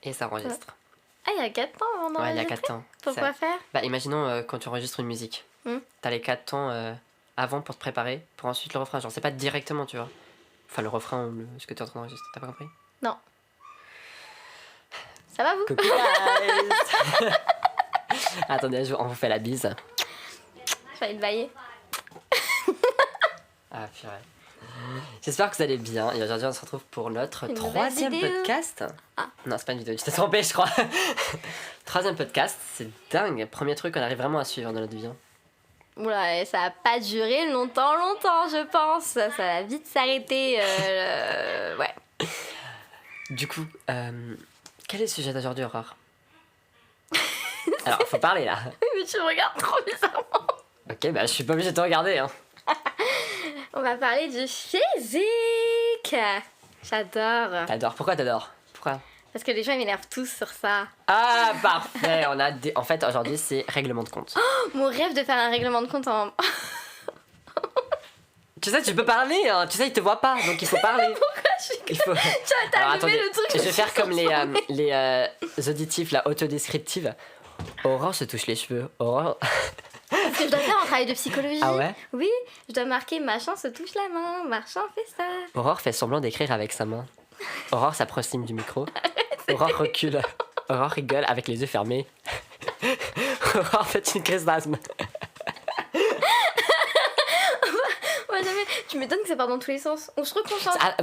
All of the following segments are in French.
Et ça enregistre. Ah, il y a 4 temps avant d'enregistrer. Ouais, il y a 4 temps. Pourquoi faire? Bah, imaginons quand tu enregistres une musique. T'as les 4 temps avant pour te préparer, pour ensuite le refrain. Genre, c'est pas directement, tu vois. Enfin, le refrain ou ce que tu es en train d'enregistrer. T'as pas compris? Non. Ça va, vous? Copy-paste. Attendez, on vous fait la bise. Je vais te bailler. Ah, purée. J'espère que vous allez bien. Et aujourd'hui, on se retrouve pour notre Une nouvelle 3e vidéo. podcast. Ah. Non, c'est pas une vidéo, tu t'es trompé, je crois. 3e podcast, c'est dingue. Premier truc qu'on arrive vraiment à suivre dans notre vie. Oula, ça va pas durer longtemps, je pense. Ça va vite s'arrêter. Ouais. Du coup, quel est le sujet d'aujourd'hui, Aurore? Alors, faut parler là. Mais tu me regardes trop bizarrement. Ok, bah je suis pas obligée de te regarder. Hein. On va parler du physique. J'adore. T'adores. Pourquoi t'adores? Pourquoi? Parce que les gens ils m'énervent tous sur ça. Ah, parfait. En fait, aujourd'hui, c'est règlement de compte. Mon rêve de faire un règlement de compte en... Tu sais, tu peux parler. Hein. Tu sais, ils te voient pas, donc il faut parler. Pourquoi je suis... Il faut... T'as Alors, allumé attendez, le truc. je vais faire comme les auditifs, la autodescriptive. Aurore se touche les cheveux. Aurore... Parce que je dois faire un travail de psychologie. Ah ouais? Oui, je dois marquer machin se touche la main, machin fait ça. Aurore fait semblant d'écrire avec sa main. Aurore s'approxime du micro. Aurore recule. Aurore rigole avec les yeux fermés. Aurore fait une crise d'asthme. Ouais, jamais. Tu m'étonnes que ça part dans tous les sens. On se reconcentre. Ah,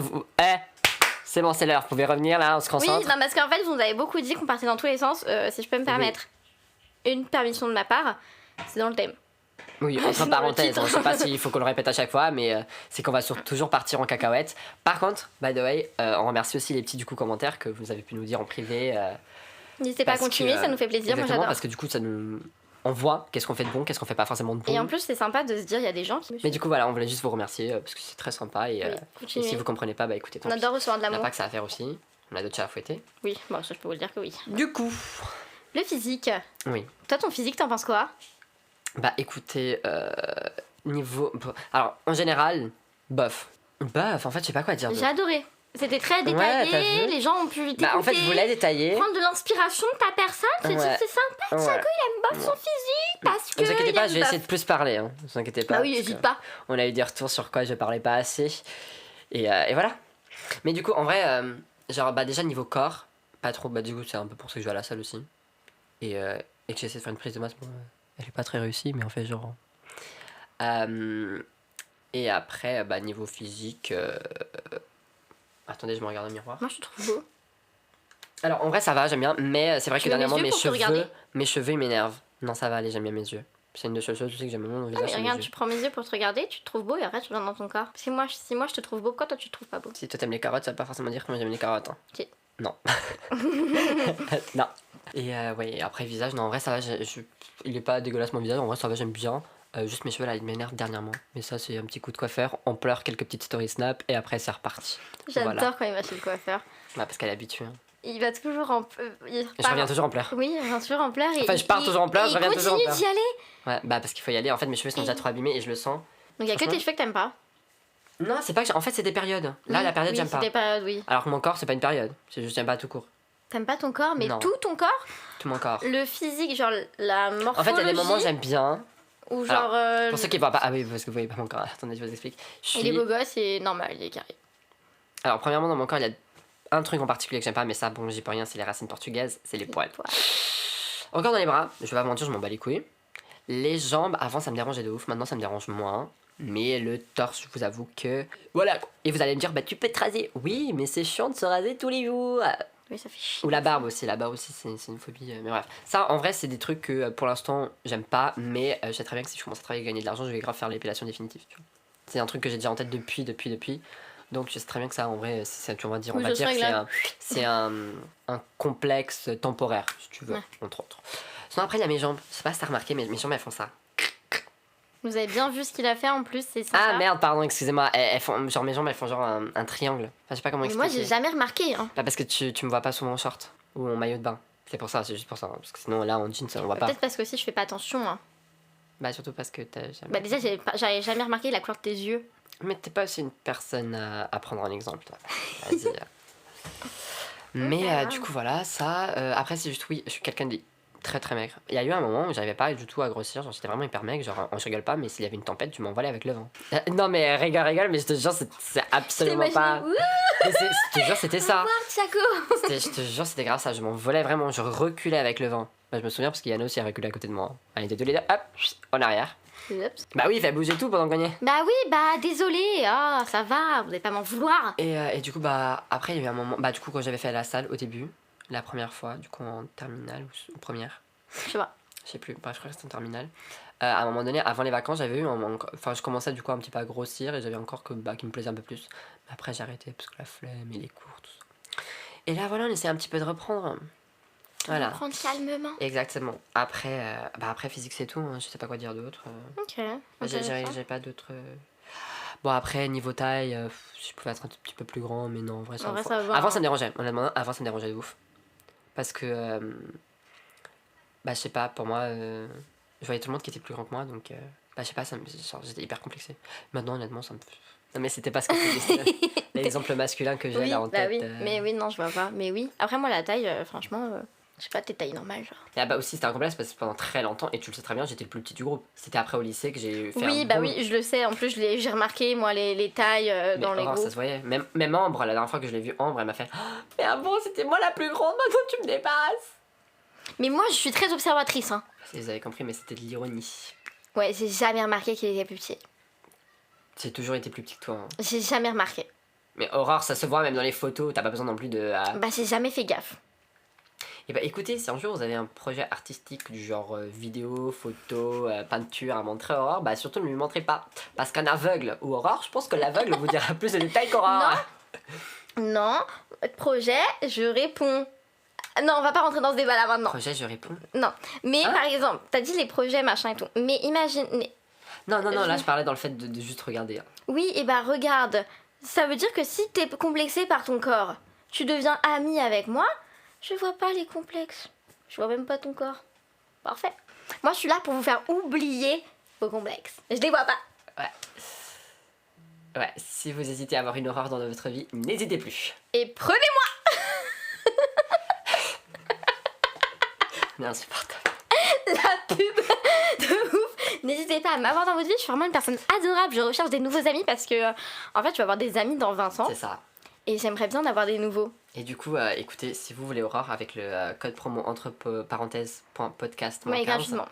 c'est bon, c'est l'heure. Vous pouvez revenir là, on se concentre. Oui, non, parce qu'en fait, vous nous avez beaucoup dit qu'on partait dans tous les sens. Si je peux me permettre une permission de ma part, c'est dans le thème. Oui, C'est entre dans le parenthèses, titre. je sais pas s'il faut qu'on le répète à chaque fois, mais c'est qu'on va toujours partir en cacahuète. Par contre, by the way, on remercie aussi les petits du coup commentaires que vous avez pu nous dire en privé. N'hésitez pas à parce continuer, que, ça nous fait plaisir. Moi, exactement, j'adore. parce que du coup, ça nous... On voit qu'est-ce qu'on fait de bon, qu'est-ce qu'on fait pas forcément de bon. Et en plus, c'est sympa de se dire, il y a des gens qui me Mais du coup, voilà, on voulait juste vous remercier parce que c'est très sympa et, Oui, et continuez. si vous comprenez pas, bah écoutez, tant On pis. adore recevoir de On n'a l'amour. pas que ça à faire aussi. On a d'autres chats à fouetter. Oui, bon, ça, je peux vous le dire que oui. Du coup, Le physique. oui. Toi, ton physique, t'en penses quoi? Bah écoutez, niveau. Alors, en général, bof. Bof, en fait, je sais pas quoi dire. J'ai adoré. C'était très Ouais, t'as détaillé, vu les gens ont pu t'écouter. Bah en fait, je voulais détailler. Prendre de l'inspiration de ta personne, c'est Ouais. c'est sympa, Ouais. Chaco, il aime pas son physique parce que. Ne vous inquiétez il y a pas, une je vais baffe. essayer de plus parler. Hein. Ne vous inquiétez pas. Bah oui, parce n'hésite que pas. On a eu des retours sur quoi je parlais pas assez. Et voilà. Mais du coup, en vrai, genre, bah déjà, niveau corps, pas trop. Bah du coup, c'est un peu pour ça que je vais à la salle aussi. Et que j'ai essayé de faire une prise de masse. Bon, elle est pas très réussie, mais en fait, genre. Et après, bah niveau physique. Attendez, je me regarde au miroir. Moi, je te trouve beau. Alors, en vrai, ça va, j'aime bien. Mais c'est vrai Tu que mets mes dernièrement, yeux pour te regarder mes cheveux, ils m'énervent. Non, ça va aller, j'aime bien mes yeux. C'est une des seules choses aussi que j'aime bien mon Ah, visage. mais c'est mes regarde, yeux. tu prends mes yeux pour te regarder, tu te trouves beau et après tu viens dans ton corps. Si moi je te trouve beau, pourquoi toi tu te trouves pas beau? Si toi t'aimes les carottes, ça veut pas forcément dire que moi j'aime les carottes. Hein. Ok. Non. Non. Et ouais, après visage, non, en vrai ça va, il est pas dégueulasse mon visage, en vrai ça va, j'aime bien. Juste mes cheveux là, ils m'énervent dernièrement. Mais ça, c'est un petit coup de coiffeur, on pleure quelques petites stories snap et après c'est reparti. J'adore Voilà. quand il va chez le coiffeur. Bah, parce qu'elle est habituée. Hein. Il va toujours en. Je reviens toujours en pleurs. Oui, il revient toujours en pleurs. Enfin, je pars toujours en pleurs, je reviens toujours en Il pleurs. continue d'y aller. Ouais, bah parce qu'il faut y aller. En fait, mes cheveux sont déjà trop abîmés et je le sens. Donc il y a que tes cheveux que t'aimes pas. Non, c'est pas que en fait, c'est des périodes. Là, Oui, la période, oui, j'aime c'est pas. des périodes, oui. Alors que mon corps, c'est pas une période. C'est juste, j'aime pas tout court. T'aimes pas ton corps, mais Non. tout ton corps. Tout mon corps. Le physique, genre la morphologie. En fait, il y a des moments, j'aime bien. Ou genre. Pour ceux qui voient pas. Ah oui, parce que vous voyez pas mon corps. Attendez, je vous explique. Il est beau gosse et normal, il est carré. Alors, premièrement, dans mon corps, il y a un truc en particulier que j'aime pas, mais ça, bon, j'y peux rien, c'est les racines portugaises, c'est les poils. Encore dans les bras, je vais pas mentir, je m'en bats les couilles. Les jambes, avant, ça me dérangeait de ouf, maintenant, ça me dérange moins. Mais le torse, je vous avoue que. Voilà! Et vous allez me dire, bah, tu peux te raser. Oui, mais c'est chiant de se raser tous les jours. Oui, ça fait chier. Ou la barbe aussi, c'est une phobie. Mais bref, ça en vrai c'est des trucs que pour l'instant j'aime pas, mais je sais très bien que si je commence à travailler et gagner de l'argent, je vais grave faire l'épilation définitive. Tu vois. C'est un truc que j'ai déjà en tête depuis. Donc je sais très bien que ça en vrai, on va dire, Oui, c'est un complexe temporaire, si tu veux, Ouais. entre autres. Sinon après il y a mes jambes, je sais pas si t'as remarqué, mais mes jambes elles font ça. Vous avez bien vu ce qu'il a fait en plus, c'est sympa. Ah merde, pardon, excusez-moi, elles font, genre mes jambes elles font genre un triangle. Enfin, je sais pas comment Mais expliquer. moi, j'ai jamais remarqué. Hein. Bah, parce que tu me vois pas souvent en short ou en maillot de bain. C'est pour ça, c'est juste pour ça. Hein, parce que sinon, là, en jeans, on voit pas. Peut-être parce que aussi je fais pas attention. Hein. Bah, surtout parce que t'as jamais. Bah déjà, j'avais jamais remarqué la couleur de tes yeux. Mais t'es pas aussi une personne à prendre en exemple, toi. Vas-y. Mais Ok, du wow. coup, voilà, ça. Après, c'est juste, oui, je suis quelqu'un de très très maigre. Il y a eu un moment où j'arrivais pas du tout à grossir, genre j'étais vraiment hyper maigre, genre on rigole pas, mais s'il y avait une tempête, tu m'envolais avec le vent. Non, mais rigole, mais je te jure, c'est Je t'ai absolument imaginé. pas. Ouh, Mais je te jure, c'était au ça. revoir, Tchako. Je te jure, c'était grave ça, je m'envolais vraiment, je reculais avec le vent. Bah, je me souviens parce qu'Yana aussi a reculé à côté de moi. Elle était tous les deux, hop, en arrière. Oups. Bah oui, il fait bouger tout pendant qu'on y est. Bah oui, bah désolé. Ah, ça va, vous n'allez pas m'en vouloir. Et du coup, bah après, il y a eu un moment. Bah, du coup, quand j'avais fait la salle au début, la première fois, du coup en terminale ou première, Je sais pas. je sais plus, bref, je crois que c'était en terminale. À un moment donné, avant les vacances, j'avais eu enfin, je commençais du coup un petit peu à grossir et j'avais encore que bah, qui me plaisait un peu plus. Mais après, j'ai arrêté parce que la flemme et les cours, tout ça. Et là, voilà, on essaie un petit peu de reprendre. Voilà. Prendre calmement. Exactement. Après, bah après physique, c'est tout. Hein. Je sais pas quoi dire d'autre. Ok. J'ai pas d'autres. Bon, après, niveau taille, je pouvais être un tout petit peu plus grand, mais non, en vrai, En vrai, ça va. Avant, hein. ça me dérangeait. Honnêtement, avant, ça me dérangeait de ouf. Parce que, bah, je sais pas, pour moi, je voyais tout le monde qui était plus grand que moi, donc, bah, je sais pas, genre, j'étais hyper complexé. Maintenant, honnêtement, ça me. Non, mais c'était parce que c'était l'exemple masculin que j'ai Oui, là en bah tête. oui. Mais oui, non, je vois pas. Mais oui. Après, moi, la taille, franchement, je sais pas, t'es taille normale, genre. Ah, bah, aussi, c'était un complexe parce que pendant très longtemps, et tu le sais très bien, j'étais le plus petit du groupe. C'était après au lycée que j'ai fait Oui, un bah bond. oui, je le sais. En plus, j'ai remarqué, moi, les tailles Mais dans les Aurore, ça groupes. se voyait. Même Ambre, la dernière fois que je l'ai vue, Ambre, elle m'a fait oh, mais ah bon, c'était moi la plus grande, maintenant tu me dépasses. Mais moi, je suis très observatrice, hein. Si vous avez compris, mais c'était de l'ironie. Ouais, j'ai jamais remarqué qu'il était plus petit. J'ai toujours été plus petit que toi. Hein. J'ai jamais remarqué. Mais Aurore, ça se voit même dans les photos, t'as pas besoin non plus de. Bah, j'ai jamais fait gaffe. Et bah écoutez, si un jour vous avez un projet artistique du genre vidéo, photo, peinture à montrer à Aurore, bah surtout ne lui montrez pas. Parce qu'un aveugle ou Aurore, je pense que l'aveugle vous dira plus de détails qu'Aurore. Non, projet, je réponds. Non, on va pas rentrer dans ce débat là maintenant. Projet, je réponds. Non, mais Hein par exemple, t'as dit les projets, machin et tout. Mais imagine. Non, là je parlais dans le fait de juste regarder. Hein. Oui, et bah regarde. Ça veut dire que si t'es complexé par ton corps, tu deviens ami avec moi, je vois pas les complexes. Je vois même pas ton corps. Parfait. Moi, je suis là pour vous faire oublier vos complexes. Je les vois pas. Ouais, si vous hésitez à avoir une horreur dans votre vie, n'hésitez plus. Et prenez-moi Mais insupportable. la pub de ouf. N'hésitez pas à m'avoir dans votre vie. Je suis vraiment une personne adorable. Je recherche des nouveaux amis parce que, en fait, je vais avoir des amis dans 20 ans. C'est ça. Et j'aimerais bien en avoir des nouveaux. Et du coup, écoutez, si vous voulez Aurore avec le code promo entre parenthèses .podcast Oui, 15, gratuitement.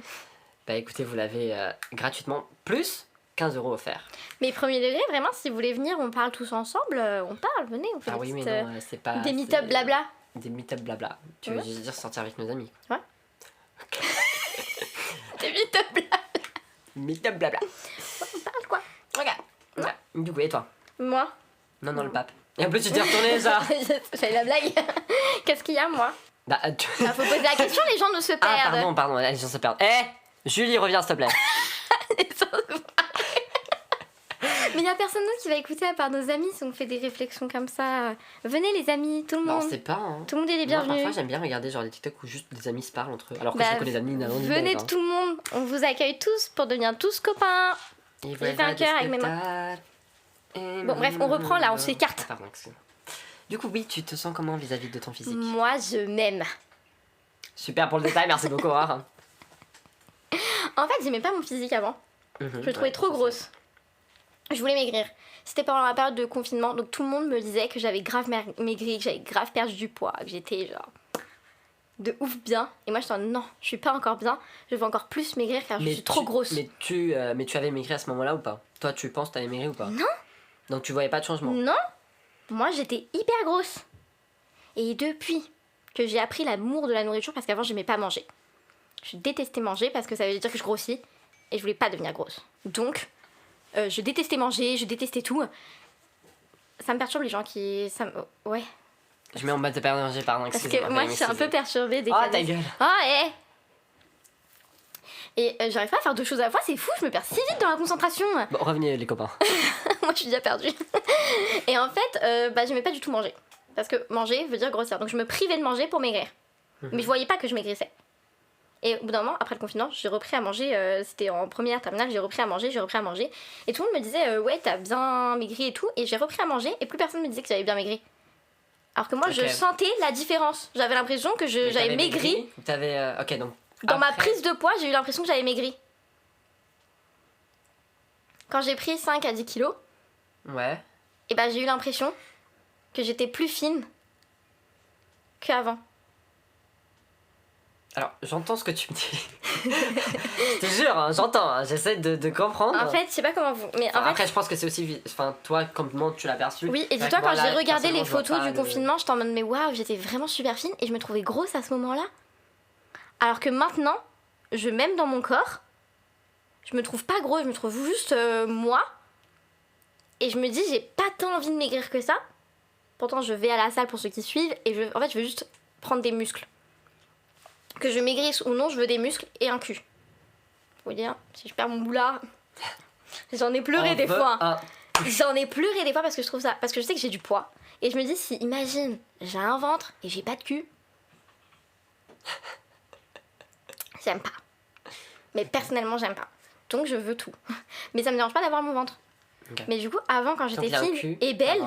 bah écoutez, vous l'avez gratuitement plus 15 € offerts. Mais premier degré, vraiment, si vous voulez venir, on parle tous ensemble. On parle, venez, on fait Ah des oui, mais petites, non, c'est pas. des c'est- meet-up blabla. Des meet-up blabla. Tu veux Ouais. juste dire sortir avec nos amis. Des meet-up blabla. Meet-up blabla. On parle quoi Regarde. Ouais. Du coup, et toi? Moi. Non, le pape. Et en plus, tu t'es retourné ça. Fais la blague. Qu'est-ce qu'il y a, moi Bah, Faut poser la question, les gens ne se Ah, perdent. pardon, les gens se perdent. Julie, reviens s'il te plaît. Mais il y a personne d'autre qui va écouter à part nos amis si on fait des réflexions comme ça. Venez les amis, tout le Non, monde. c'est pas. Hein. Tout le monde est les Moi, bienvenus. parfois, j'aime bien regarder genre des TikTok où juste des amis se parlent entre eux. Alors que Bah, je connais des amis d'un venez tout le monde, on vous accueille tous pour devenir tous copains. Il fait un cœur avec mes mains. Bon, bref, on reprend, là, on s'écarte. Pardon, excuse-moi. Du coup, oui, tu te sens comment vis-à-vis de ton physique? Moi, je m'aime. Super pour le détail, merci beaucoup, Aurore. En fait, j'aimais pas mon physique avant. Je le trouvais trop grosse. Je voulais maigrir. C'était pendant la période de confinement, donc tout le monde me disait que j'avais grave maigri, que j'avais grave perdu du poids, que j'étais genre de ouf bien. Et moi, je suis non, je suis pas encore bien, je veux encore plus maigrir car je suis trop grosse. Mais tu avais maigri à ce moment-là ou pas? Toi, tu penses que t'avais maigri ou pas? Non. Donc tu voyais pas de changement? Non, moi j'étais hyper grosse. Et depuis que j'ai appris l'amour de la nourriture, parce qu'avant j'aimais pas manger. Je détestais manger parce que ça veut dire que je grossis et je voulais pas devenir grosse. Donc, je détestais manger, je détestais tout. Ça me perturbe les gens qui... Ouais. Je mets en mode de perdre, pardon, Parce excusez-moi. que moi je suis un peu perturbée dès Oh, qu'elle ta dit- gueule! Ah, Et j'arrive pas à faire deux choses à la fois, c'est fou, je me perds si vite dans la concentration. Bon, revenez les copains. Moi je suis déjà perdue. Et en fait, j'aimais pas du tout manger. Parce que manger veut dire grossir. Donc je me privais de manger pour maigrir. Mais je voyais pas que je maigrissais. Et au bout d'un moment, après le confinement, j'ai repris à manger. C'était en première terminale, j'ai repris à manger. Et tout le monde me disait, ouais, t'as bien maigri et tout. Et j'ai repris à manger et plus personne me disait que j'avais bien maigri. Alors que moi, je sentais la différence. J'avais l'impression que j'avais maigri. T'avais... ok, donc... Dans ma prise de poids, j'ai eu l'impression que j'avais maigri. Quand j'ai pris 5 à 10 kilos, ouais. Et ben j'ai eu l'impression que j'étais plus fine qu'avant. Alors, j'entends ce que tu me dis. Je te jure, hein, j'entends, hein, j'essaie de comprendre. En fait, je sais pas comment vous... Mais après, je pense que c'est aussi... Enfin, toi, comment tu l'as perçu. Oui, et dis-toi, quand j'ai regardé les photos du confinement, j'étais en mode, mais waouh, j'étais vraiment super fine et je me trouvais grosse à ce moment-là. Alors que maintenant, je m'aime dans mon corps, je me trouve pas grosse, je me trouve juste moi. Et je me dis, j'ai pas tant envie de maigrir que ça. Pourtant, je vais à la salle pour ceux qui suivent et en fait, je veux juste prendre des muscles. Que je maigrisse ou non, je veux des muscles et un cul. Faut dire, si je perds mon boulard, j'en ai pleuré des fois. J'en ai pleuré des fois parce que je trouve ça, parce que je sais que j'ai du poids. Et je me dis, si imagine, j'ai un ventre et j'ai pas de cul, j'aime pas. Mais personnellement, j'aime pas. Donc je veux tout. Mais ça me dérange pas d'avoir mon ventre. Okay. Mais du coup, avant, quand j'étais fine et belle,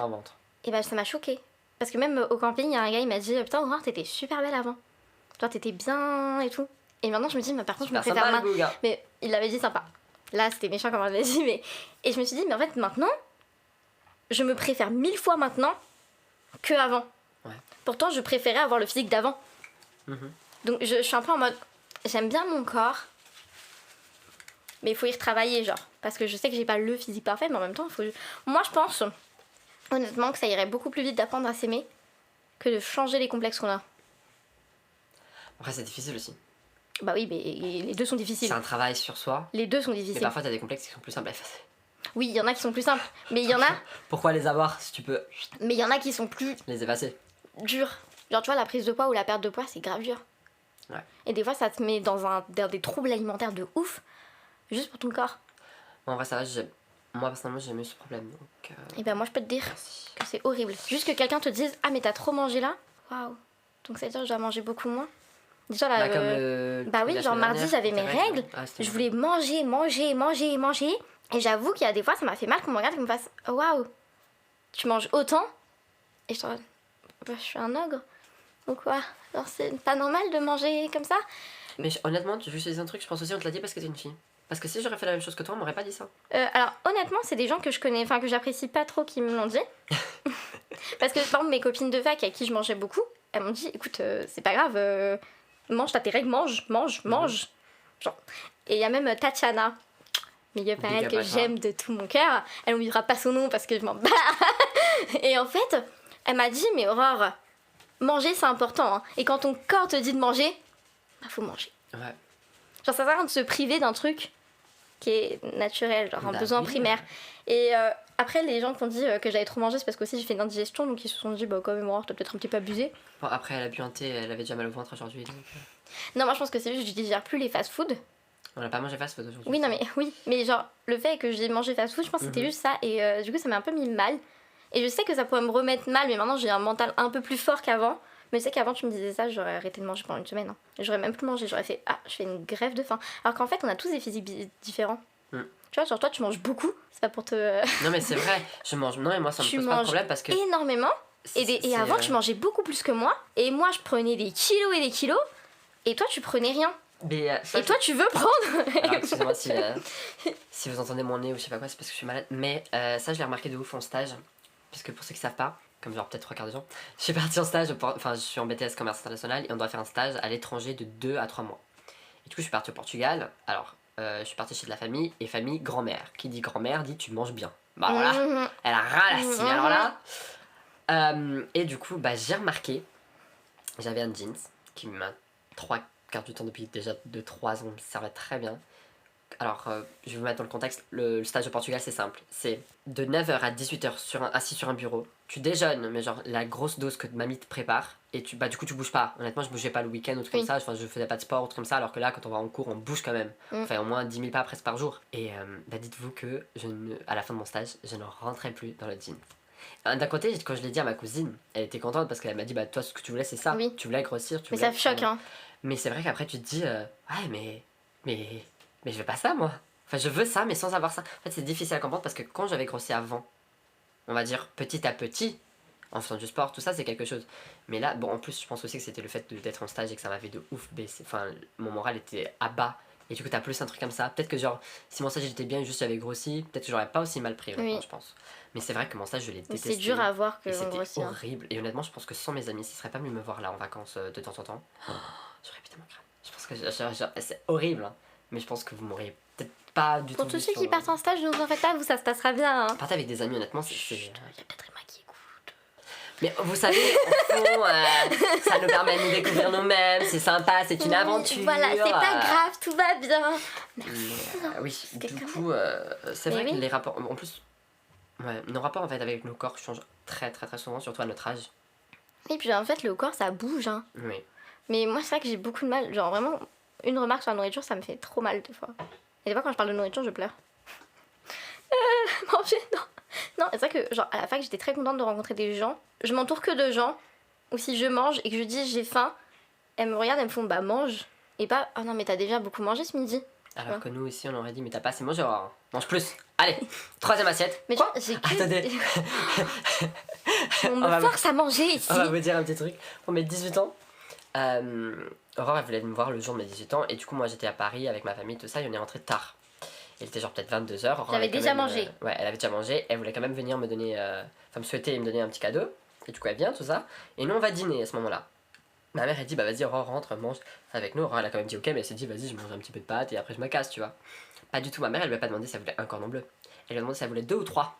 et ben ça m'a choquée. Parce que même au camping, il y a un gars, il m'a dit, putain, Aurore, t'étais super belle avant. Toi, t'étais bien et tout. Et maintenant, je me dis, mais par contre, je me préfère maintenant. Mais il l'avait dit sympa. Là, c'était méchant comme on l'avait dit, mais. Et je me suis dit, mais en fait, maintenant, je me préfère 1000 fois maintenant que avant. Ouais. Pourtant, je préférais avoir le physique d'avant. Donc, je suis un peu en mode, j'aime bien mon corps, mais il faut y retravailler, genre. Parce que je sais que j'ai pas le physique parfait, mais en même temps, il faut. Moi, je pense, honnêtement, que ça irait beaucoup plus vite d'apprendre à s'aimer que de changer les complexes qu'on a. Après, c'est difficile aussi. Bah oui, mais les deux sont difficiles. C'est un travail sur soi. Les deux sont difficiles. Mais parfois, t'as des complexes qui sont plus simples à effacer. Oui, il y en a qui sont plus simples. Mais il y en a... Pourquoi les avoir si tu peux... Mais il y en a qui sont plus... Les effacer. Durs. Genre, tu vois, la prise de poids ou la perte de poids, c'est grave dur. Ouais. Et des fois, ça te met dans des troubles alimentaires de ouf, juste pour ton corps. Moi, en vrai, ça va, moi, personnellement, j'ai jamais eu ce problème. Donc, Et ben, moi, je peux te dire que c'est horrible. Juste que quelqu'un te dise, ah, mais t'as trop mangé là. Waouh. Donc, ça veut dire que je dois manger beaucoup moins. Déjà, là, bah oui, genre mardi, j'avais mes règles. Je voulais manger. Et j'avoue qu'il y a des fois, ça m'a fait mal qu'on me regarde et qu'on me fasse, oh, waouh, tu manges autant. Et je suis je suis un ogre. Ou quoi? Alors, c'est pas normal de manger comme ça. Mais honnêtement, tu veux juste un truc, je pense aussi on te l'a dit parce que t'es une fille. Parce que si j'aurais fait la même chose que toi, on m'aurait pas dit ça. Alors, honnêtement, c'est des gens que je connais, enfin que j'apprécie pas trop qui me l'ont dit. Parce que, par exemple, mes copines de fac avec qui je mangeais beaucoup, elles m'ont dit, écoute, c'est pas grave, mange, t'as tes règles, mange. Genre. Et il y a même Tatiana, milieu par elle, que j'aime de tout mon cœur. Elle n'oubliera pas son nom parce que je m'en bats. Et en fait, elle m'a dit, mais Aurore, manger c'est important. Hein. Et quand ton corps te dit de manger, bah faut manger. Ouais. Genre, ça sert à rien de se priver d'un truc qui est naturel, genre un besoin primaire. Et après, les gens qui ont dit que j'avais trop mangé, c'est parce qu'aussi j'ai fait une indigestion, donc ils se sont dit, bah quand même, Aurore, t'as peut-être un petit peu abusé. Bon, après, elle a bu un thé, elle avait déjà mal au ventre aujourd'hui. Donc... Non, moi je pense que c'est juste que je digère plus les fast-food. On n'a pas mangé fast-food aujourd'hui. Oui, non, mais genre, le fait que j'ai mangé fast-food, je pense que c'était juste ça. Et du coup, ça m'a un peu mis mal. Et je sais que ça pourrait me remettre mal, mais maintenant j'ai un mental un peu plus fort qu'avant. Mais tu sais qu'avant, tu me disais ça, j'aurais arrêté de manger pendant une semaine. Hein. J'aurais même plus mangé, j'aurais fait, je fais une grève de faim. Alors qu'en fait, on a tous des physiques différents. Tu vois, genre toi, tu manges beaucoup, c'est pas pour te. Non, mais c'est vrai, je mange. Non, et moi, ça me pose pas de problème parce que. Énormément. Et avant, tu mangeais beaucoup plus que moi. Et moi, je prenais des kilos et des kilos. Et toi, tu prenais rien. Mais, et toi, tu veux prendre. Alors, excusez-moi si vous entendez mon nez ou je sais pas quoi, c'est parce que je suis malade. Mais ça, je l'ai remarqué de ouf en stage. Puisque pour ceux qui savent pas, comme genre peut-être 3 quarts de gens, je suis partie en stage, enfin je suis en BTS commerce international et on doit faire un stage à l'étranger de 2 à 3 mois. Et du coup je suis partie au Portugal, alors je suis partie chez de la famille et famille grand-mère. Qui dit grand-mère dit tu manges bien. Bah alors là, elle a ralassé, alors là. Et du coup bah j'ai remarqué, j'avais un jeans qui m'a 3 quarts du temps depuis déjà 2-3 ans, me servait très bien. Alors, je vais vous mettre dans le contexte, le stage au Portugal c'est simple, c'est de 9h à 18h assis sur un bureau, tu déjeunes, mais genre la grosse dose que mamie te prépare, et du coup tu bouges pas, honnêtement je bougeais pas le week-end ou tout comme ça, enfin, je faisais pas de sport ou tout comme ça, alors que là quand on va en cours on bouge quand même, enfin au moins 10 000 pas presque par jour, et bah dites-vous que à la fin de mon stage, je ne rentrais plus dans le jean. D'un côté, quand je l'ai dit à ma cousine, elle était contente parce qu'elle m'a dit bah toi ce que tu voulais c'est ça, tu voulais grossir, mais ça choque hein. Mais c'est vrai qu'après tu te dis, ouais mais je veux pas ça moi. Enfin je veux ça mais sans avoir ça. En fait c'est difficile à comprendre parce que quand j'avais grossi avant, on va dire petit à petit, en faisant du sport, tout ça c'est quelque chose. Mais là, bon, en plus, je pense aussi que c'était le fait d'être en stage et que ça m'avait de ouf baissé. Enfin, mon moral était à bas. Et du coup, t'as plus un truc comme ça. Peut-être que, genre, si mon stage était bien, juste j'avais grossi, peut-être que j'aurais pas aussi mal pris, honnêtement, je pense. Mais c'est vrai que mon stage, je l'ai détesté. C'est dur à voir que l'on grossit. C'était horrible. Et honnêtement, je pense que sans mes amis, s'ils seraient pas venus me voir là en vacances de temps en temps, j'aurais pété mon crâne. Je pense que c'est horrible, hein. Mais je pense que vous m'auriez peut-être pas du tout. Pour tous ceux qui partent en stage, ne vous en faites pas, vous, ça se passera bien. Hein. Partez avec des amis, honnêtement, c'est. Il y a peut-être Emma qui écoute. Mais vous savez, au fond, ça nous permet de nous découvrir nous-mêmes, c'est sympa, c'est une aventure. Voilà, c'est pas grave, tout va bien. Oui, du coup, c'est vrai que les rapports. En plus, ouais, nos rapports en fait avec nos corps changent très très très souvent, surtout à notre âge. Et puis en fait, le corps ça bouge. Hein. Oui. Mais moi, c'est vrai que j'ai beaucoup de mal. Genre vraiment, une remarque sur la nourriture, ça me fait trop mal des fois. Et des fois, quand je parle de nourriture, je pleure. Manger, non. Non, c'est vrai que, genre, à la fac, j'étais très contente de rencontrer des gens. Je m'entoure que de gens où si je mange et que je dis j'ai faim, elles me regardent, elles me font bah mange. Et pas, oh non, mais t'as déjà beaucoup mangé ce midi. Alors que nous ici, on aurait dit, mais t'as pas assez mangé, Aurore. Mange plus. Allez, troisième assiette. Mais quoi j'ai Attendez. On me force à manger ici. On va vous dire un petit truc. Pour mes 18 ans, Aurore, elle voulait me voir le jour de mes 18 ans. Et du coup, moi, j'étais à Paris avec ma famille, tout ça, et on est rentré tard. Il était genre peut-être 22h. J'avais déjà mangé. Ouais, elle avait déjà mangé. Elle voulait quand même venir me donner, me souhaiter et me donner un petit cadeau. Et du coup, elle vient, tout ça. Et nous, on va dîner à ce moment-là. Ma mère, elle dit, bah vas-y, Aurore, rentre, mange avec nous. Aurore, elle a quand même dit ok, mais elle s'est dit, vas-y, je mange un petit peu de pâtes et après je me casse, tu vois. Pas du tout, ma mère, elle lui a pas demandé si elle voulait un cordon bleu. Elle lui a demandé si elle voulait 2 ou 3.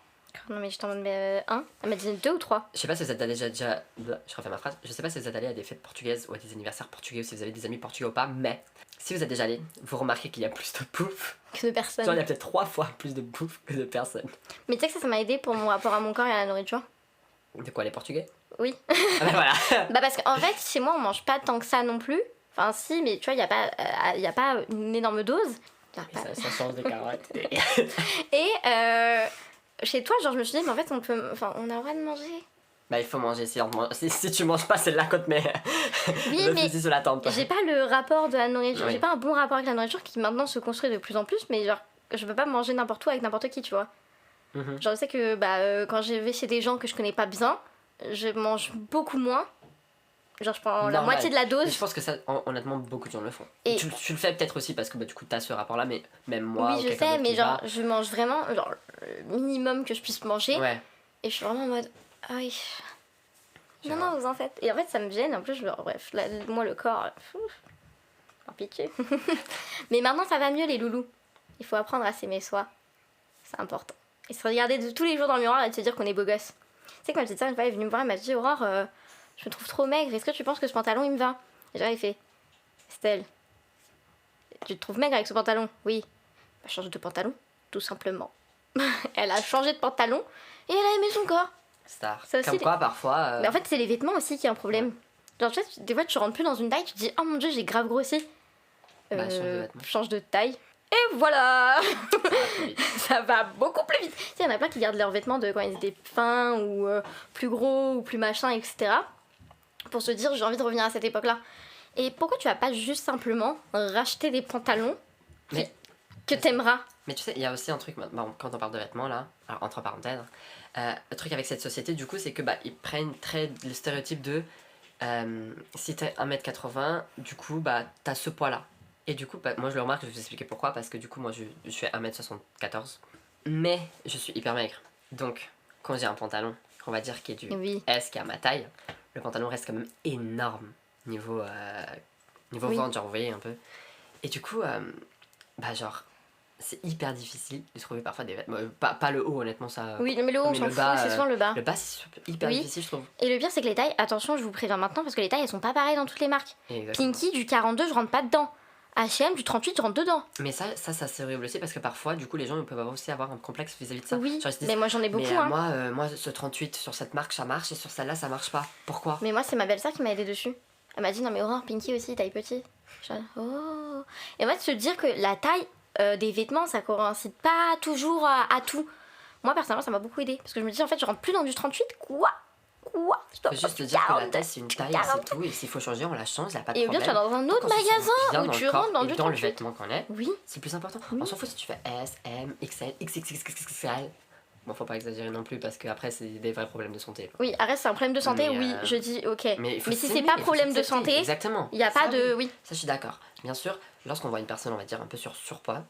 Non, mais je t'en demande un. Elle m'a dit 2 ou 3. Je sais pas si vous êtes allé déjà. Je refais ma phrase. Je sais pas si vous êtes allé à des fêtes portugaises ou à des anniversaires portugais ou si vous avez des amis portugais ou pas, mais si vous êtes déjà allé, vous remarquez qu'il y a plus de bouffe. Que de personnes. Genre, il y a peut-être 3 fois plus de bouffe que de personnes. Mais tu sais que ça m'a aidé pour mon rapport à mon corps et à la nourriture. De quoi, les portugais? Oui. Ah bah voilà. Bah parce qu'en fait, chez moi, on mange pas tant que ça non plus. Enfin, si, mais tu vois, il y a pas une énorme dose. Ça change des carottes. Et chez toi, genre, je me suis dit, mais en fait, on a le droit de manger. Bah, il faut manger. Si tu manges pas, c'est là qu'on te met oui, le mais fusil sur la tempe. J'ai pas le rapport de la nourriture. Oui. J'ai pas un bon rapport avec la nourriture qui maintenant se construit de plus en plus. Mais genre, je peux pas manger n'importe où avec n'importe qui, tu vois. Genre, je sais que quand je vais chez des gens que je connais pas bien, je mange beaucoup moins. Genre, je prends la moitié de la dose. Mais je pense que ça, honnêtement, beaucoup de gens le font. Et tu le fais peut-être aussi parce que du coup, t'as ce rapport-là, mais même moi. Oui, je sais, mais genre, je mange vraiment genre, le minimum que je puisse manger. Ouais. Et je suis vraiment en mode, ah oui. Non, vous en faites. Et en fait, ça me gêne. En plus, bref, là, moi, le corps, par pitié. Mais maintenant, ça va mieux, les loulous. Il faut apprendre à s'aimer soi. C'est important. Et se regarder tous les jours dans le miroir et de se dire qu'on est beau gosse. Tu sais que ma petite sœur, une fois, elle est venue me voir, elle m'a dit, Aurore, je me trouve trop maigre, est-ce que tu penses que ce pantalon, il me va? Et genre, il fait, Estelle, tu te trouves maigre avec ce pantalon? Oui. Bah, change de pantalon, tout simplement. Elle a changé de pantalon et elle a aimé son corps. Star. Ça aussi, Comme quoi, parfois. Mais en fait, c'est les vêtements aussi qui est un problème. Genre, tu sais, des fois, tu rentres plus dans une taille, tu te dis, oh mon dieu, j'ai grave grossi. Change de taille. Et voilà. Ça va beaucoup plus vite. Tu sais, il y en a plein qui gardent leurs vêtements de quand ils étaient fins ou plus gros ou plus machin, etc. Pour se dire, j'ai envie de revenir à cette époque-là. Et pourquoi tu vas pas juste simplement racheter des pantalons que t'aimeras? Mais tu sais, il y a aussi un truc, bon, quand on parle de vêtements là, alors entre parenthèses, le truc avec cette société du coup c'est que ils prennent très le stéréotype de si t'es 1m80, du coup t'as ce poids là. Et du coup, moi je le remarque, je vais vous expliquer pourquoi, parce que du coup moi je fais 1m74, mais je suis hyper maigre. Donc quand j'ai un pantalon, on va dire qui est du S, qui est à ma taille, le pantalon reste quand même énorme niveau ventre, genre vous voyez un peu. Et du coup, genre... c'est hyper difficile de trouver parfois des vêtements. Pas le haut, honnêtement, ça. Oui, mais le haut, on s'en fout, c'est souvent le bas. Le bas, c'est hyper difficile, je trouve. Et le pire, c'est que les tailles, attention, je vous préviens maintenant, parce que les tailles, elles sont pas pareilles dans toutes les marques. Exactement. Pinky, du 42, je rentre pas dedans. H&M, du 38, je rentre dedans. Mais ça c'est horrible aussi, parce que parfois, du coup, les gens peuvent aussi avoir un complexe vis-à-vis de ça. Oui, genre, mais moi, j'en ai beaucoup. Mais moi, ce 38 sur cette marque, ça marche, et sur celle-là, ça marche pas. Pourquoi? Mais moi, c'est ma belle-sœur qui m'a aidé dessus. Elle m'a dit, non, mais Aurore, Pinky aussi, taille petit. Oh. Et en fait, se dire que la taille des vêtements, ça coïncide pas toujours à tout. Moi, personnellement, ça m'a beaucoup aidé. Parce que je me dis, en fait, je rentre plus dans du 38. Quoi? Je peux juste te dire que la taille, c'est une taille, c'est tout. Et s'il faut changer, on la change, y a pas de problème. Et bien, tu vas dans un autre magasin où tu rentres dans du 38. Dans le vêtement qu'on est, oui. c'est plus important. On s'en fout si tu fais S, M, XL, XXXXL. Bon, faut pas exagérer non plus parce qu'après, c'est des vrais problèmes de santé. Oui, arrête, c'est un problème de santé, Mais, oui, je dis ok. Mais si c'est pas problème de santé, exactement. il n'y a pas de. Oui. Ça, je suis d'accord. Bien sûr, lorsqu'on voit une personne, on va dire, un peu surpoids,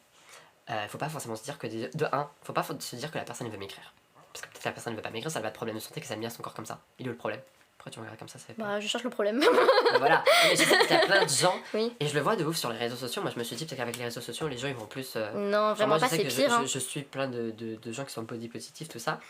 faut pas forcément se dire que. De un, faut pas se dire que la personne veut maigrir. Parce que peut-être que la personne ne veut pas maigrir, ça va être problème de santé, que ça aime bien son corps comme ça. Il est où le problème? Pourquoi tu me regardes comme ça fait peur. Bah, je cherche le problème. Mais voilà. Mais je sais qu'il y a plein de gens, Oui. et je le vois de ouf sur les réseaux sociaux. Moi, je me suis dit peut-être qu'avec les réseaux sociaux, les gens ils vont plus. Non, vraiment pas, c'est pire. Hein. Je suis plein de gens qui sont body positifs, tout ça.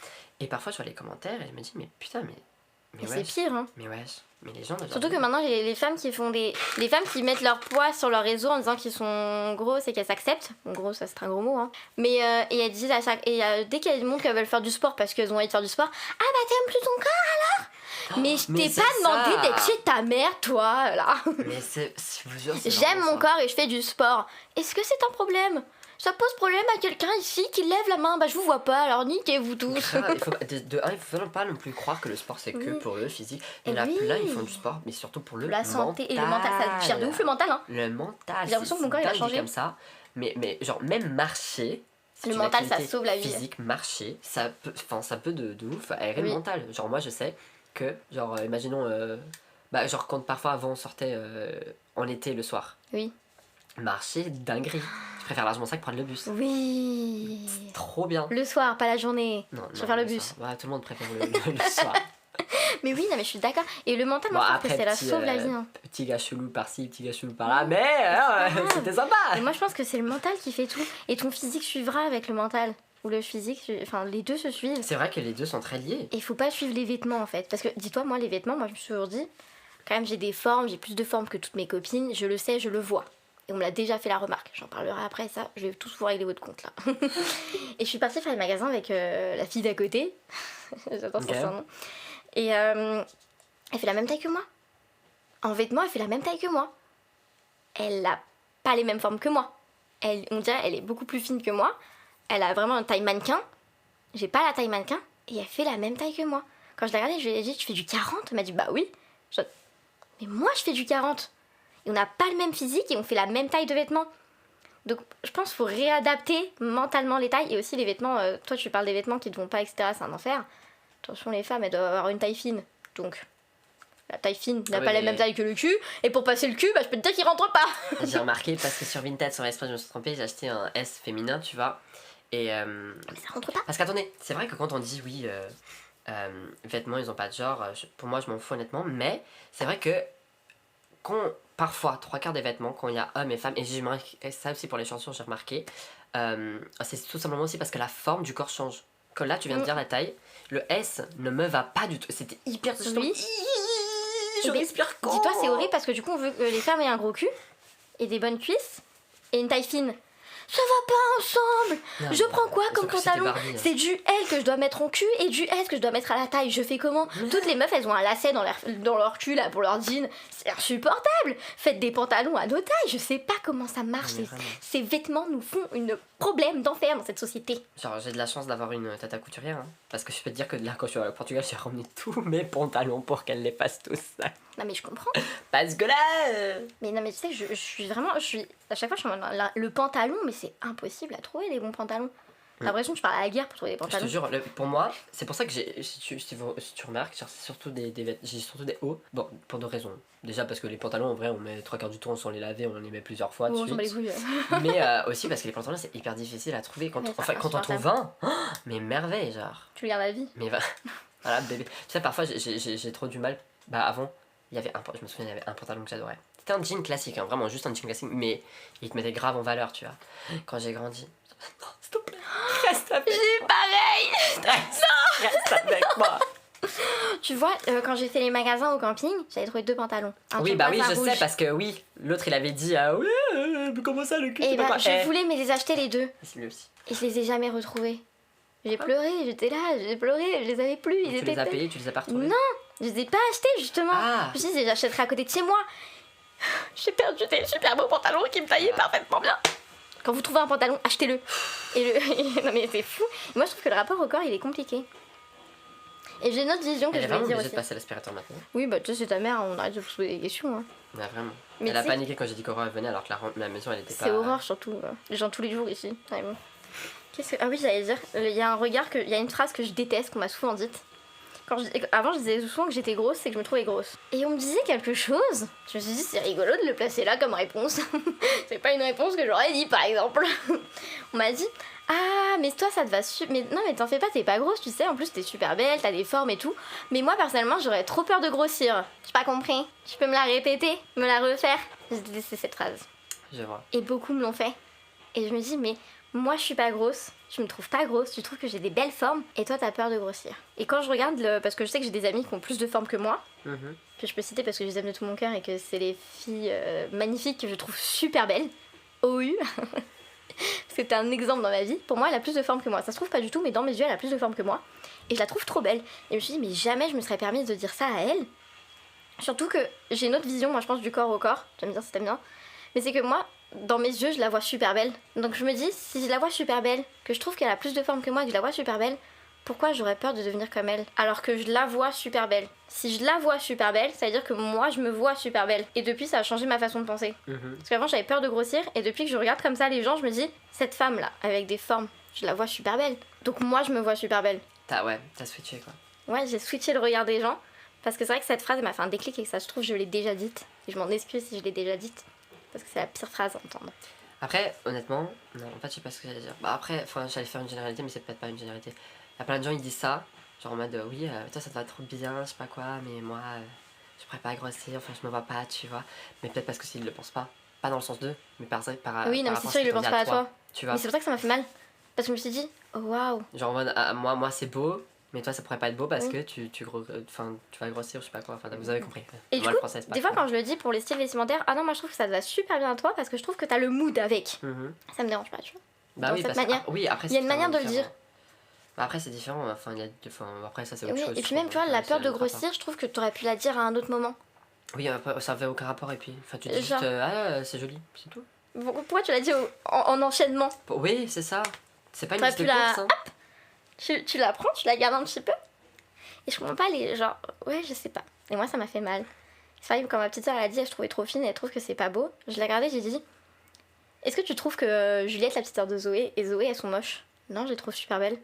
Et parfois, je vois les commentaires et je me dis, mais putain, mais c'est pire, hein. Mais wesh, mais les gens. Surtout que maintenant, les femmes qui font des. Les femmes qui mettent leur poids sur leur réseau en disant qu'ils sont grosses et qu'elles s'acceptent. Bon, gros, ça c'est un gros mot, hein. Mais et elles disent à chaque. Et dès qu'elles montrent qu'elles veulent faire du sport parce qu'elles ont envie de faire du sport, ah bah t'aimes plus ton corps alors? Mais je t'ai pas demandé d'être chez ta mère, toi, là. Mais je vous jure, j'aime mon corps et je fais du sport. Est-ce que c'est un problème? Ça pose problème à quelqu'un ici qui lève la main? Bah je vous vois pas, alors niquez-vous tous. Il faut pas non plus croire que le sport c'est que pour le physique. Il y en a plein, ils font du sport, mais surtout pour le la santé et le mental. Ça tire de ouf le mental, hein. Le mental, j'ai l'impression que mon corps il a changé comme ça. Mais genre même marcher, le mental ça sauve la vie. Physique, marcher, ça peut de ouf aérer le mental. Genre moi je sais que, genre imaginons, genre quand parfois avant on sortait en été le soir. Oui. Marcher, dinguerie. Je préfère largement ça que prendre le bus. Oui. C'est trop bien. Le soir, pas la journée. Je préfère le bus. Ouais, tout le monde préfère le soir. Mais oui, non, mais je suis d'accord. Et le mental, moi, je trouve que c'est la sauve la vie. Hein. Petit gars chelou par-ci, petit gars chelou par-là, mais c'était sympa. Et moi, je pense que c'est le mental qui fait tout. Et ton physique suivra avec le mental. Ou le physique, enfin, les deux se suivent. C'est vrai que les deux sont très liés. Et il faut pas suivre les vêtements, en fait. Parce que, dis-toi, moi, les vêtements, moi, je me suis toujours dit, quand même, j'ai des formes, j'ai plus de formes que toutes mes copines. Je le sais, je le vois. Et on me l'a déjà fait la remarque. J'en parlerai après, ça. Je vais tous vous régler votre compte, là. Et je suis partie faire les magasins avec la fille d'à côté. J'adore son nom. Et elle fait la même taille que moi. En vêtements, elle fait la même taille que moi. Elle a pas les mêmes formes que moi. On dirait elle est beaucoup plus fine que moi. Elle a vraiment une taille mannequin. J'ai pas la taille mannequin. Et elle fait la même taille que moi. Quand je l'ai regardée, je lui ai dit, tu fais du 40? Elle m'a dit, bah oui. Mais moi, je fais du 40. Et on n'a pas le même physique et on fait la même taille de vêtements. Donc je pense qu'il faut réadapter mentalement les tailles. Et aussi les vêtements, toi tu parles des vêtements qui ne te vont pas, etc. C'est un enfer. Attention, les femmes, elles doivent avoir une taille fine. Donc la taille fine n'a pas la même taille que le cul. Et pour passer le cul, bah, je peux te dire qu'il rentre pas. J'ai remarqué parce que sur Vinted, sur Express, je me suis trompée, j'ai acheté un S féminin, tu vois. Et mais ça rentre pas. Parce qu'attendez, c'est vrai que quand on dit oui, vêtements ils ont pas de genre, pour moi je m'en fous honnêtement, mais c'est vrai que parfois, 3/4 des vêtements, quand il y a hommes et femmes, et j'ai remarqué ça aussi pour les chansons, j'ai remarqué, c'est tout simplement aussi parce que la forme du corps change. Comme là, tu viens de dire la taille, le S ne me va pas du tout. C'était hyper... Oui. Je respire quand? Dis-toi, c'est horrible parce que du coup, on veut que les femmes aient un gros cul, et des bonnes cuisses, et une taille fine. Ça va pas ensemble. Non, je prends quoi comme pantalon? C'est du L que je dois mettre en cul et du S que je dois mettre à la taille. Je fais comment? Toutes les meufs, elles ont un lacet dans leur cul là pour leur jean. C'est insupportable. Faites des pantalons à nos tailles. Je sais pas comment ça marche. Ces vêtements nous font un problème d'enfer dans cette société. Genre, j'ai de la chance d'avoir une tata couturière. Hein, parce que je peux te dire que là, quand je suis au Portugal, j'ai ramené tous mes pantalons pour qu'elle les fasse tous. Non mais je comprends. Parce que là... Mais non mais tu sais, je suis vraiment... à chaque fois, je suis en mode, le pantalon, mais c'est impossible à trouver les bons pantalons. J'ai l'impression que je pars à la guerre pour trouver des pantalons. Je te jure, pour moi, c'est pour ça que si tu remarques, c'est surtout j'ai surtout des hauts. Bon, pour deux raisons. Déjà parce que les pantalons, en vrai, on met 3/4 du temps sans les laver, on les met plusieurs fois de suite. Mais aussi parce que les pantalons, c'est hyper difficile à trouver. Quand on trouve un, mais merveille, genre. Tu regardes la vie. Mais voilà, bébé. Tu sais, parfois, j'ai trop du mal. Bah, avant, je me souviens, il y avait un pantalon que j'adorais. C'était un jean classique, hein, vraiment juste un jean classique, mais il te mettait grave en valeur, tu vois. Quand j'ai grandi, non, s'il te plaît, reste avec moi. J'ai pareil. Reste avec moi. Tu vois, quand j'ai fait les magasins au camping, j'avais trouvé 2 pantalons. Oui, bah oui, je sais, parce que oui, l'autre il avait dit oui, comment ça le cul? Et bah, je voulais me les acheter les 2. C'est lui aussi. Et je les ai jamais retrouvés. J'ai pleuré, j'étais là, j'ai pleuré, je les avais plus. Tu les as payés, tu les as pas retrouvés? Non, je les ai pas achetés justement. Je me suis dit, j'achèterai à côté de chez moi. J'ai perdu des super beaux pantalons qui me taillaient parfaitement bien. Quand vous trouvez un pantalon, achetez-le. Non mais c'est fou. Moi je trouve que le rapport au corps il est compliqué. Et j'ai une autre vision que je vais dire aussi. De passer l'aspirateur maintenant. Oui, bah tu sais, c'est ta mère, on arrête de vous poser des questions. Hein. Ouais, vraiment. Mais elle a paniqué quand j'ai dit qu'Aurore venait alors que la maison elle était pas. C'est horreur surtout. Les gens tous les jours ici. Ouais, bon. Ah oui, j'allais dire, il y a un regard, il y a une phrase que je déteste, qu'on m'a souvent dite. Avant, je disais souvent que j'étais grosse, c'est que je me trouvais grosse. Et on me disait quelque chose, je me suis dit, c'est rigolo de le placer là comme réponse. C'est pas une réponse que j'aurais dit, par exemple. On m'a dit, ah, mais toi, ça te va mais non, mais t'en fais pas, t'es pas grosse, tu sais, en plus, t'es super belle, t'as des formes et tout. Mais moi, personnellement, j'aurais trop peur de grossir. J'ai pas compris. Tu peux me la répéter, me la refaire? J'ai détesté cette phrase. Je vois. Et beaucoup me l'ont fait. Et je me dis, mais moi je suis pas grosse, je me trouve pas grosse, tu trouves que j'ai des belles formes et toi t'as peur de grossir. Et quand je regarde, parce que je sais que j'ai des amis qui ont plus de formes que moi, que je peux citer parce que je les aime de tout mon cœur et que c'est les filles magnifiques que je trouve super belles, OU, c'était un exemple dans ma vie, pour moi elle a plus de formes que moi, ça se trouve pas du tout mais dans mes yeux elle a plus de formes que moi et je la trouve trop belle. Et je me suis dit mais jamais je me serais permise de dire ça à elle, surtout que j'ai une autre vision moi je pense du corps au corps, tu vas me dire si t'aimes bien, mais c'est que moi dans mes yeux, je la vois super belle. Donc je me dis, si je la vois super belle, que je trouve qu'elle a plus de forme que moi et que je la vois super belle, pourquoi j'aurais peur de devenir comme elle alors que je la vois super belle? Si je la vois super belle, ça veut dire que moi, je me vois super belle. Et depuis, ça a changé ma façon de penser. Parce qu'avant, j'avais peur de grossir et depuis que je regarde comme ça les gens, je me dis, cette femme-là, avec des formes, je la vois super belle. Donc moi, je me vois super belle. T'as switché quoi. Ouais, j'ai switché le regard des gens parce que c'est vrai que cette phrase m'a fait un déclic et que ça, je trouve, je l'ai déjà dite. Et je m'en excuse si je l'ai déjà dite. Parce que c'est la pire phrase à entendre. Après, honnêtement, non, en fait, je sais pas ce que j'allais dire. Bah, après, j'allais faire une généralité, mais c'est peut-être pas une généralité. Il y a plein de gens, ils disent ça, genre en mode, oui, toi, ça te va trop bien, je sais pas quoi, mais moi, je pourrais pas grossir, enfin, je me vois pas, tu vois. Mais peut-être parce que s'ils le pensent pas. Pas dans le sens d'eux, mais par oui, non, mais c'est sûr, ils le pensent pas à toi. Tu vois. Mais c'est pour ça que ça m'a fait mal. Parce que je me suis dit, oh waouh. Genre en mode, moi, c'est beau. Mais toi, ça pourrait pas être beau parce que tu vas grossir, je sais pas quoi. Enfin, vous avez compris. Et du coup, des fois, quand je le dis pour les styles vestimentaires, ah non, moi je trouve que ça te va super bien à toi parce que je trouve que t'as le mood avec. Ça me dérange pas, tu vois. Bah oui, cette manière. Oui, après, il y a une manière de le dire. Bah après, c'est différent. Enfin, après, ça, c'est autre chose. Et puis même, tu vois, la peur de grossir, je trouve que t'aurais pu la dire à un autre moment. Oui, ça avait aucun rapport. Et puis, enfin, tu dis genre... juste, ah, c'est joli, c'est tout. Pourquoi tu l'as dit en enchaînement? Oui, c'est ça. C'est pas une liste de courses, hein. Hop, tu la prends, tu la gardes un petit peu. Et je comprends pas les genre, ouais, je sais pas. Et moi, ça m'a fait mal. C'est vrai que quand ma petite soeur elle a dit, elle se trouvait trop fine et elle trouve que c'est pas beau. Je l'ai regardée, j'ai dit, est-ce que tu trouves que Juliette, la petite sœur de Zoé, et Zoé, elles sont moches? Non, je les trouve super belles.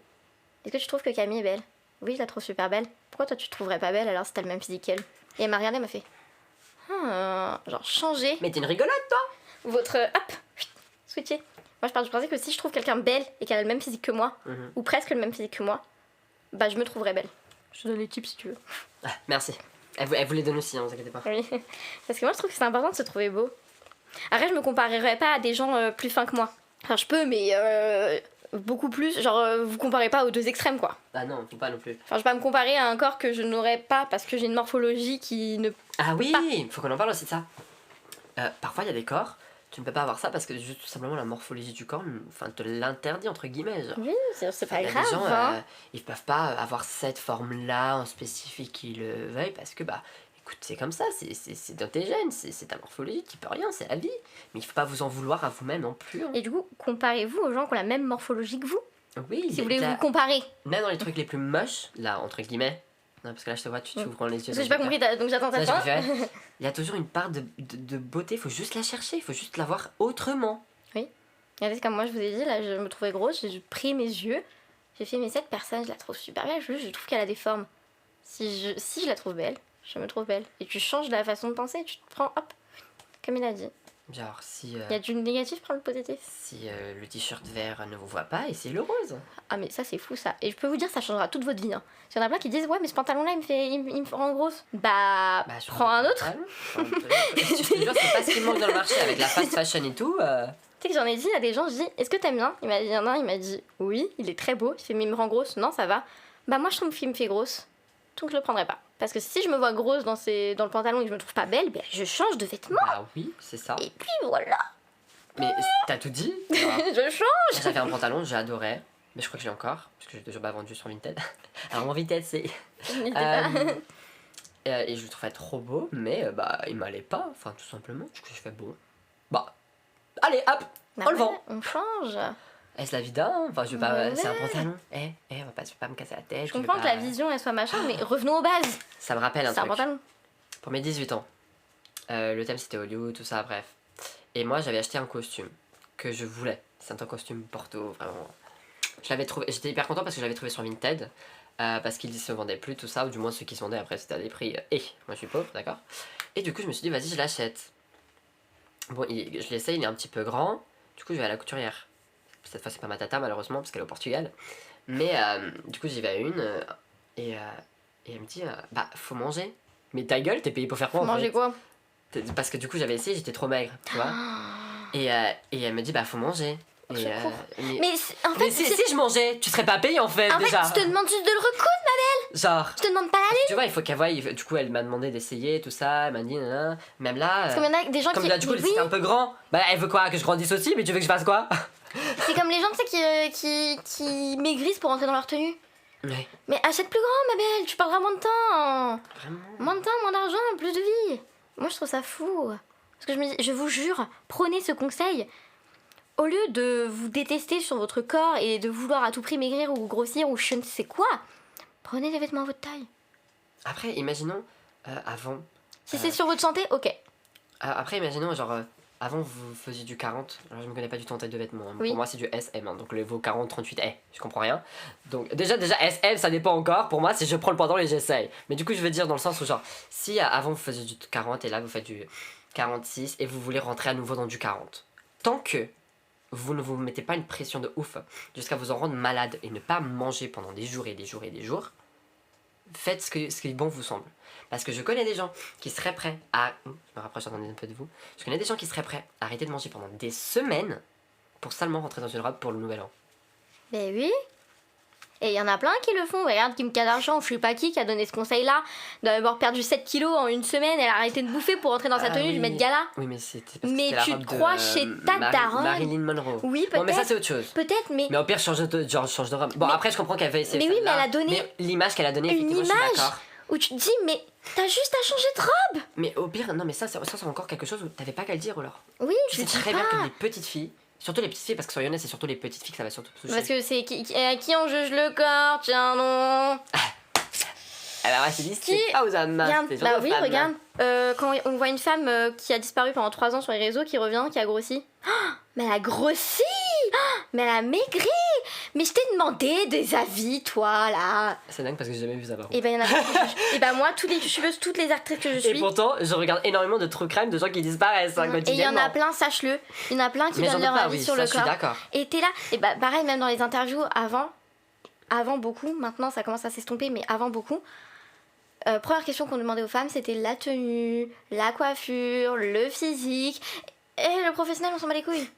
Est-ce que tu trouves que Camille est belle? Oui, je la trouve super belle. Pourquoi toi tu te trouverais pas belle alors si t'as le même physique qu'elle? Et elle m'a regardée, elle m'a fait, genre changer. Mais t'es une rigolote, toi. Votre, hop, switcher. Moi, je pars du principe que si je trouve quelqu'un belle et qu'elle a le même physique que moi, ou presque le même physique que moi, bah je me trouverais belle. Je te donne les tips si tu veux. Ah, merci. Elle vous les donne aussi, hein, vous inquiétez pas. Oui. Parce que moi, je trouve que c'est important de se trouver beau. Après, je me comparerais pas à des gens plus fins que moi. Enfin, je peux, mais beaucoup plus. Genre, vous comparez pas aux deux extrêmes, quoi. Ah non, faut pas non plus. Enfin, je vais pas me comparer à un corps que je n'aurais pas parce que j'ai une morphologie qui ne. Ah oui, faut qu'on en parle aussi de ça. Parfois, il y a des corps. Tu ne peux pas avoir ça parce que juste tout simplement la morphologie du corps te l'interdit entre guillemets. Genre. Oui, c'est pas grave. Les gens, hein. ils peuvent pas avoir cette forme-là en spécifique qu'ils le veuillent parce que, bah, écoute, c'est comme ça, c'est dans tes gènes, c'est ta morphologie, tu peux rien, c'est la vie. Mais il faut pas vous en vouloir à vous-même non plus. Hein. Et du coup, comparez-vous aux gens qui ont la même morphologie que vous. Oui, si vous voulez vous comparer. Même dans les trucs les plus moches, là, entre guillemets. Non, parce que là, je te vois, tu ouvres les yeux. Parce que j'ai pas compris, donc j'attends ta fin. Il y a toujours une part de beauté, il faut juste la chercher, il faut juste la voir autrement. Oui. Regardez, comme moi je vous ai dit, là je me trouvais grosse, j'ai pris mes yeux, j'ai fait mais cette personne, je la trouve super belle, je trouve qu'elle a des formes. Si je la trouve belle, je me trouve belle. Et tu changes la façon de penser, tu te prends, hop, comme il a dit. Genre, si. Il y a du négatif, prends le positif. Si le t-shirt vert ne vous voit pas, essayez le rose. Ah, mais ça, c'est fou ça. Et je peux vous dire, ça changera toute votre vie. Hein. Il y en a plein qui disent, ouais, mais ce pantalon-là, il me rend grosse. Bah prends un autre. Je te jure, c'est pas ce qui manque dans le marché avec la fast fashion et tout. Tu sais que j'en ai dit à des gens, je dis, est-ce que t'aimes bien? Il y en a un, il m'a dit, oui, il est très beau. Il fait, mais il me rend grosse. Non, ça va. Bah, moi, je trouve qu'il me fait grosse. Donc, je le prendrai pas. Parce que si je me vois grosse dans le pantalon et que je me trouve pas belle, ben, je change de vêtements. Bah oui, c'est ça. Et puis voilà. Mais t'as tout dit. Je change. J'avais un pantalon, j'adorais. Mais je crois que je l'ai encore. Parce que j'ai toujours pas vendu sur Vinted. Alors, mon Vinted, c'est. Et je le trouvais trop beau, mais bah, il m'allait pas. Enfin, tout simplement. Du coup, je fais bon. Bah, allez, hop, Bah on le vend. On change. Est-ce la vie d'un? Enfin, je veux pas. Ouais. C'est un pantalon. Je vais pas me casser la tête. Je comprends que la vision elle soit machin, mais revenons aux bases. Ça me rappelle un C'est un truc. pantalon. Pour mes 18 ans, le thème c'était Hollywood, tout ça, bref. Et moi, j'avais acheté un costume que je voulais. C'est un costume Porto, vraiment. J'étais hyper content parce que je l'avais trouvé sur Vinted. Parce qu'il se vendait plus, tout ça, ou du moins ceux qui se vendaient après c'était à des prix. Moi je suis pauvre, d'accord. Et du coup, je me suis dit, vas-y, je l'achète. Bon, je l'essaye, il est un petit peu grand. Du coup, je vais à la couturière. Cette fois, c'est pas ma tata, malheureusement, parce qu'elle est au Portugal. Mais du coup, j'y vais à une. Et elle me dit, bah, faut manger. Mais ta gueule, t'es payé pour faire quoi Faut en manger fait quoi? Parce que du coup, j'avais essayé, j'étais trop maigre, tu vois. Et elle me dit, bah, faut manger. Au Et, secours. mais En fait, si je mangeais, tu serais pas payé en fait, en fait, déjà. je te demande juste de le recoudre. Genre. Je te demande pas l'aller. Tu vois, il faut qu'elle voie. Du coup, elle m'a demandé d'essayer tout ça. Elle m'a dit, nanana. Même là. Parce qu'il y en a des gens Comme qui. là, du coup, mais c'est un peu grand. Bah, elle veut quoi? Que je grandisse aussi? Mais tu veux que je fasse quoi? c'est comme les gens, tu sais, qui maigrissent pour rentrer dans leur tenue. Ouais. Mais achète plus grand, ma belle. Tu perdras moins de temps. Vraiment. Moins de temps, moins d'argent, plus de vie. Moi, je trouve ça fou. Parce que je me dis, je vous jure, prenez ce conseil. Au lieu de vous détester sur votre corps et de vouloir à tout prix maigrir ou grossir ou je ne sais quoi, prenez des vêtements à votre taille. Après, imaginons, avant. Si c'est sur votre santé, ok. Après, imaginons, genre, avant vous faisiez du 40. Alors, je me connais pas du tout en taille de vêtements. Hein. Oui. Pour moi, c'est du SM. Hein. Donc, vos 40, 38, je comprends rien. Donc, déjà, SM, ça dépend encore. Pour moi, c'est je prends le pantalon et j'essaye. Mais du coup, je veux dire dans le sens où, genre, si avant vous faisiez du 40 et là vous faites du 46 et vous voulez rentrer à nouveau dans du 40. Tant que vous ne vous mettez pas une pression de ouf jusqu'à vous en rendre malade et ne pas manger pendant des jours et des jours et des jours, faites ce qui bon vous semble. Parce que je connais des gens qui seraient prêts à... Je me rapproche un peu de vous. Je connais des gens qui seraient prêts à arrêter de manger pendant des semaines pour seulement rentrer dans une robe pour le nouvel an. Ben oui. Et il y en a plein qui le font. Regarde Kim Kardashian, je sais pas qui a donné ce conseil-là, d'avoir perdu 7 kilos en une semaine. Elle a arrêté de bouffer pour rentrer dans sa tenue oui. du Met Gala. Oui, mais c'était parce Mais que c'était tu la te robe crois de, chez ta daronne. Marilyn Monroe. Oui, peut-être. Bon, mais ça, c'est autre chose. Peut-être, mais... Mais au pire, change de robe. Bon, Mais- après, je comprends qu'elle veut essayer Mais de oui, faire mais là. elle a donné Mais l'image qu'elle a donnée, une effectivement, je suis image d'accord. où tu te dis, mais t'as juste à changer de robe. Mais au pire, non, mais ça, c'est encore quelque chose où t'avais pas qu'à le dire, alors. Oui, Tu je sais sais très bien pas. que les petites filles, surtout les petites filles, parce que sur Younes, c'est surtout les petites filles que ça va surtout toucher. Parce que c'est qui on juge le corps, tiens non. Alors, elle s'est dit, Qui- c'est pas aux hommes. Regarde, c'est bah surtout aux oui, femmes. regarde. Quand on voit une femme qui a disparu pendant 3 ans sur les réseaux, qui revient, qui a grossi. Ah, mais elle a grossi. Ah, mais elle a maigri. Mais je t'ai demandé des avis, toi, là. C'est dingue parce que j'ai jamais vu ça par contre. Et ben, il y en a plein qui jugent. Et ben, moi, toutes les youtubeuses, toutes les actrices que je Et suis. pourtant, je regarde énormément de true crime de gens qui disparaissent hein, Et il y en quotidiennement. a plein, sache-le. Il y en a plein qui Mais j'en donnent doute leur pas, avis oui, sur ça, le je suis corps. d'accord. Et t'es là, et bah pareil, même dans les interviews avant beaucoup, maintenant ça commence à s'estomper, mais avant beaucoup. Première question qu'on demandait aux femmes, c'était la tenue, la coiffure, le physique. Et le professionnel, on s'en bat les couilles.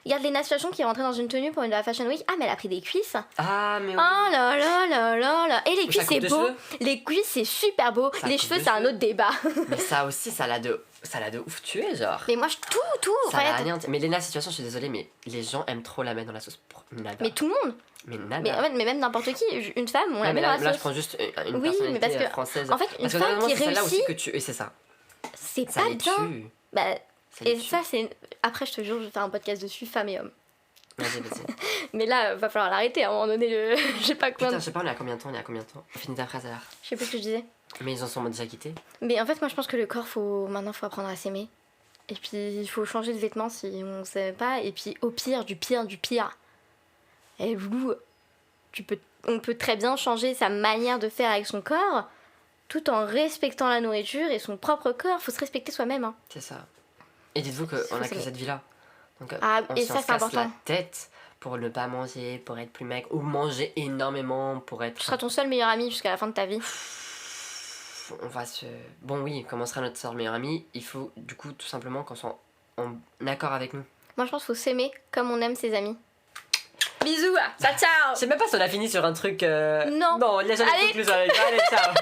Regarde Lena Situation qui est rentrée dans une tenue pour une de la Fashion Week. Ah, mais elle a pris des cuisses. Ah, mais oui. Oh là là là là là. Et les Ça cuisses, coupe c'est de beau. cheveux. Les cuisses, c'est super beau. Ça Les coupe cheveux, de c'est un cheveux. autre débat. Mais ça aussi, ça l'a de ouf tué, genre. Mais moi, tout, en Ça l'a fait. anéanti. Mais Lena Situation, je suis désolée, mais les gens aiment trop la mettre dans la sauce. Nada. Mais tout le monde. Mais nada. Mais, en fait, mais même n'importe qui, une femme, on la Ouais, met mais dans là, la je sauce. prends juste une Oui, personnalité mais parce que, française. en fait, une Parce que femme normalement, qui c'est celle-là aussi réussit, que tu... Et c'est ça. c'est Ça pas les bien. tue. Bah, Ça les et tue. ça, c'est. Après, je te jure, je vais faire un podcast dessus, femmes et hommes. Vas-y, vas-y. Mais là, va falloir l'arrêter à un moment donné. Je sais pas combien. Putain, je sais pas, on est à combien de temps Finis ta phrase alors. Je sais plus ce que je disais. Mais ils en sont déjà quittés. Mais en fait, moi, je pense que le corps, maintenant, faut apprendre à s'aimer. Et puis, il faut changer de vêtements si on sait pas. Et puis, au pire, du pire. Et Loulou, on peut très bien changer sa manière de faire avec son corps tout en respectant la nourriture et son propre corps. Faut se respecter soi-même. Hein. C'est ça. Et dites-vous qu'on Faut a que s'aimer. cette vie-là. Donc, Ah, on et s'en ça, c'est casse important. la tête pour ne pas manger, pour être plus maigre, ou manger énormément pour être... Tu seras ton seul meilleur ami jusqu'à la fin de ta vie. On va se... Bon oui, comment sera notre seul meilleur ami? Il faut du coup tout simplement qu'on soit en accord avec nous. Moi, je pense qu'il faut s'aimer comme on aime ses amis. Bisous, ciao ciao. Je sais même pas si on a fini sur un truc... Non. Non, laisse-moi Allez. conclusion avec. Allez, ciao.